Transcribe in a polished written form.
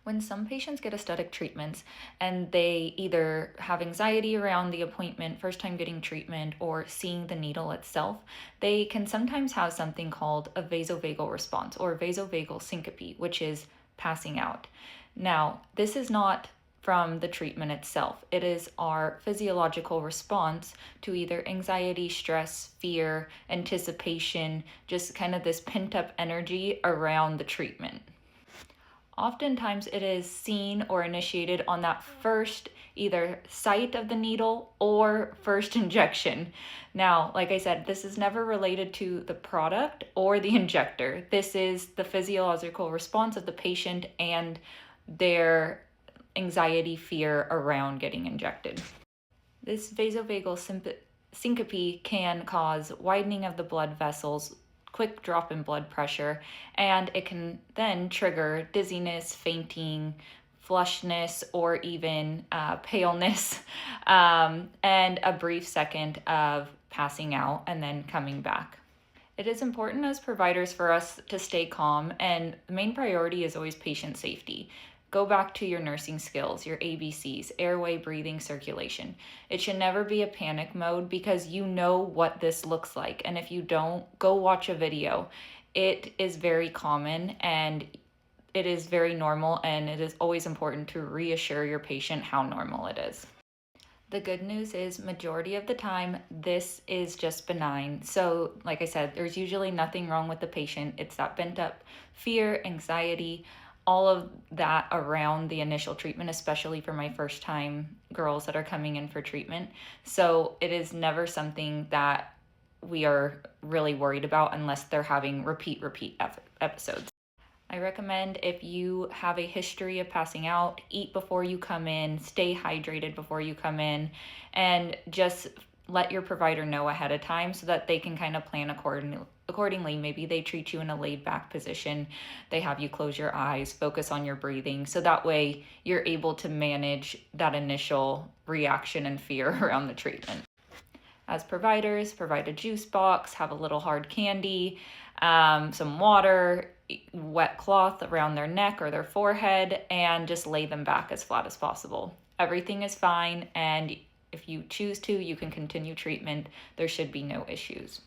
When some patients get aesthetic treatments and they either have anxiety around the appointment, first time getting treatment, or seeing the needle itself, they can sometimes have something called a vasovagal response or vasovagal syncope, which is passing out. Now, this is not from the treatment itself. It is our physiological response to either anxiety, stress, fear, anticipation, just kind of this pent up energy around the treatment. Oftentimes it is seen or initiated on that first either site of the needle or first injection. Now, like I said, this is never related to the product or the injector. This is the physiological response of the patient and their anxiety, fear around getting injected. This vasovagal syncope can cause widening of the blood vessels, quick drop in blood pressure, and it can then trigger dizziness, fainting, flushness, or even paleness, and a brief second of passing out and then coming back. It is important as providers for us to stay calm, and the main priority is always patient safety. Go back to your nursing skills, your ABCs, airway, breathing, circulation. It should never be a panic mode because you know what this looks like. And if you don't, go watch a video. It is very common and it is very normal, and it is always important to reassure your patient how normal it is. The good news is majority of the time, this is just benign. So like I said, there's usually nothing wrong with the patient. It's that pent up fear, anxiety, all of that around the initial treatment, especially for my first time girls that are coming in for treatment. So it is never something that we are really worried about unless they're having repeat episodes. I recommend if you have a history of passing out, eat before you come in, stay hydrated before you come in, and just let your provider know ahead of time so that they can kind of plan accordingly. Maybe they treat you in a laid back position. They have you close your eyes, focus on your breathing. So that way you're able to manage that initial reaction and fear around the treatment. As providers, provide a juice box, have a little hard candy, some water, wet cloth around their neck or their forehead, and just lay them back as flat as possible. Everything is fine, and if you choose to, you can continue treatment. There should be no issues.